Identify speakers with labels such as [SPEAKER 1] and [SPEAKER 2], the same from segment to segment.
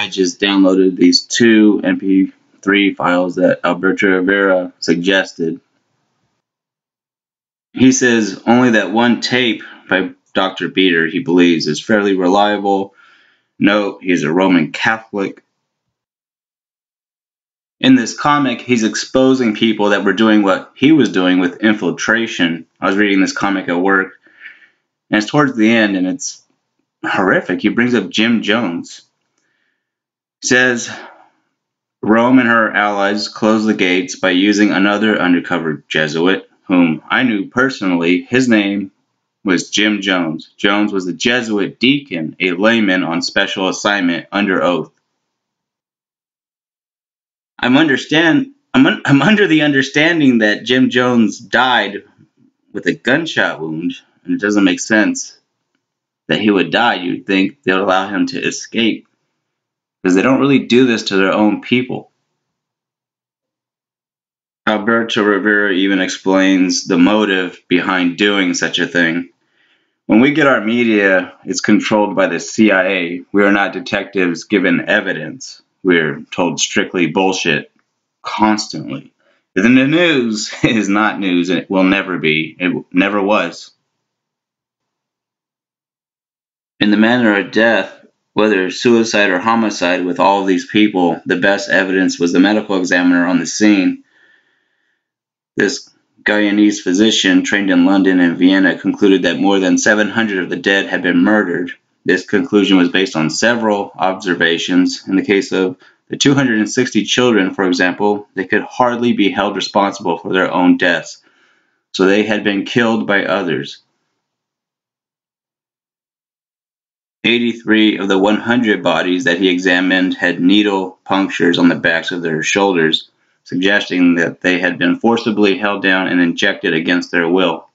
[SPEAKER 1] I just downloaded these two MP3 files that Alberto Rivera suggested. He says only that one tape by Dr. Beater he believes is fairly reliable. Note, he's a Roman Catholic. In this comic, he's exposing people that were doing what he was doing with infiltration. I was reading this comic at work, and it's towards the end, and it's horrific. He brings up Jim Jones. He says, Rome and her allies closed the gates by using another undercover Jesuit, whom I knew personally. His name was Jim Jones. Jones was a Jesuit deacon, a layman on special assignment under oath. I'm under the understanding that Jim Jones died with a gunshot wound, and it doesn't make sense that he would die. You'd think they would allow him to escape, because they don't really do this to their own people. Alberto Rivera even explains the motive behind doing such a thing. When we get our media, it's controlled by the CIA. We are not detectives given evidence. We're told strictly bullshit constantly. Then the news is not news, and it will never be. It never was. In the manner of death, whether suicide or homicide, with all of these people, the best evidence was the medical examiner on the scene. This Guyanese physician, trained in London and Vienna, concluded that more than 700 of the dead had been murdered. This conclusion was based on several observations. In the case of the 260 children, for example, they could hardly be held responsible for their own deaths, so they had been killed by others. 83 of the 100 bodies that he examined had needle punctures on the backs of their shoulders, suggesting that they had been forcibly held down and injected against their will.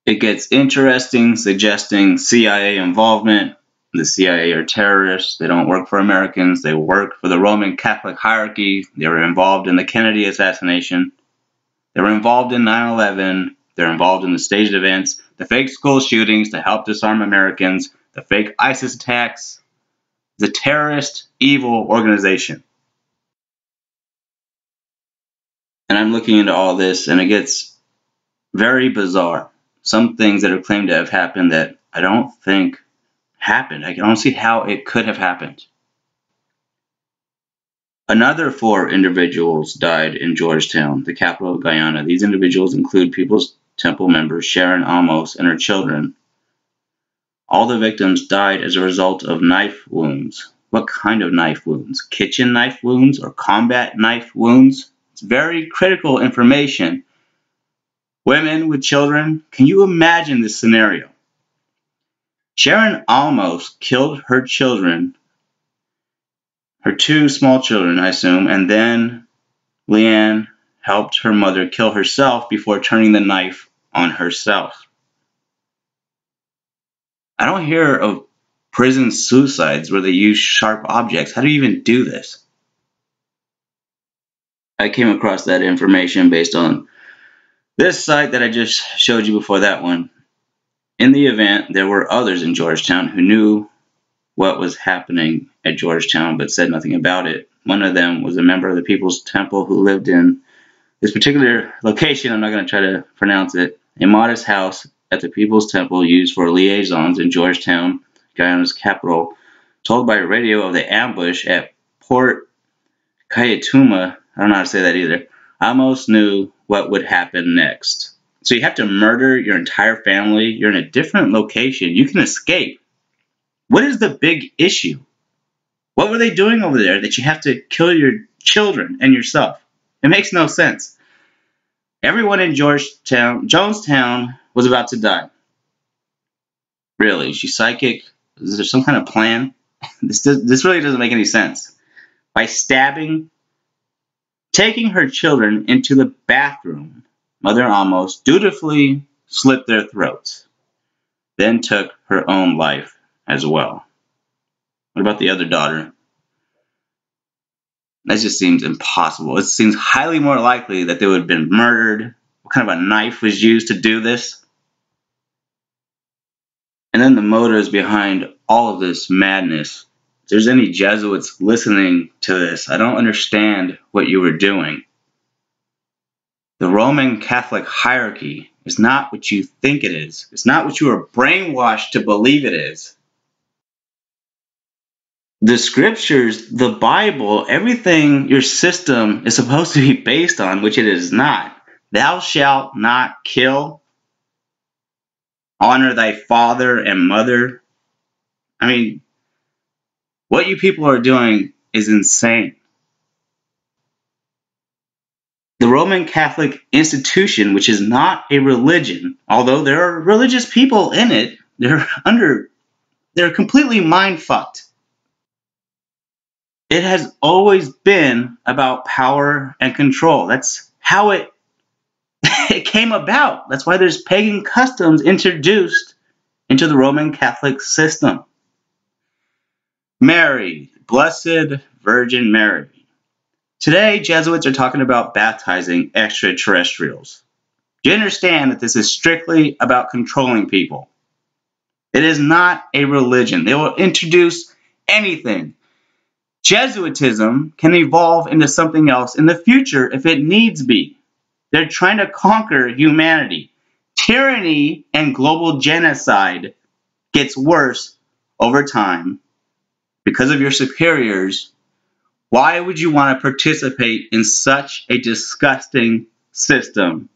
[SPEAKER 1] It gets interesting, suggesting CIA involvement. The CIA are terrorists. They don't work for Americans. They work for the Roman Catholic hierarchy. They were involved in the Kennedy assassination. They were involved in 9/11. They're involved in the staged events, the fake school shootings to help disarm Americans, the fake ISIS attacks. It's a terrorist, evil organization. And I'm looking into all this, and it gets very bizarre. Some things that are claimed to have happened that I don't think happened. I don't see how it could have happened. Another 4 individuals died in Georgetown, the capital of Guyana. These individuals include People's Temple member Sharon Amos and her children. All the victims died as a result of knife wounds. What kind of knife wounds? Kitchen knife wounds or combat knife wounds? It's very critical information. Women with children, can you imagine this scenario? Sharon almost killed her children, her 2 small children, I assume, and then Leanne helped her mother kill herself before turning the knife on herself. I don't hear of prison suicides where they use sharp objects. How do you even do this? I came across that information based on this site that I just showed you before that one. In the event, there were others in Georgetown who knew what was happening at Georgetown but said nothing about it. One of them was a member of the People's Temple who lived in this particular location. I'm not going to try to pronounce it. A modest house at the People's Temple used for liaisons in Georgetown, Guyana's capital, told by radio of the ambush at Port Kayatuma. I don't know how to say that either. Amos knew what would happen next. So you have to murder your entire family. You're in a different location. You can escape. What is the big issue? What were they doing over there that you have to kill your children and yourself? It makes no sense. Everyone in Jonestown was about to die. Really? She's psychic? Is there some kind of plan? This really doesn't make any sense. By taking her children into the bathroom, Mother Amos dutifully slit their throats, then took her own life as well. What about the other daughter? That just seems impossible. It seems highly more likely that they would have been murdered. What kind of a knife was used to do this? And then the motives behind all of this madness. If there's any Jesuits listening to this, I don't understand what you were doing. The Roman Catholic hierarchy is not what you think it is. It's not what you are brainwashed to believe it is. The scriptures, the Bible, everything your system is supposed to be based on, which it is not. Thou shalt not kill. Honor thy father and mother. I mean, what you people are doing is insane. The Roman Catholic institution, which is not a religion, although there are religious people in it, they're completely mind-fucked. It has always been about power and control. That's how it came about. That's why there's pagan customs introduced into the Roman Catholic system. Mary, Blessed Virgin Mary. Today, Jesuits are talking about baptizing extraterrestrials. Do you understand that this is strictly about controlling people? It is not a religion. They will introduce anything. Jesuitism can evolve into something else in the future if it needs be. They're trying to conquer humanity. Tyranny and global genocide gets worse over time because of your superiors. Why would you want to participate in such a disgusting system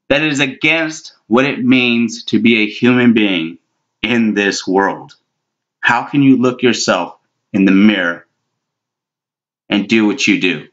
[SPEAKER 1] that is against what it means to be a human being in this world? How can you look yourself in the mirror and do what you do?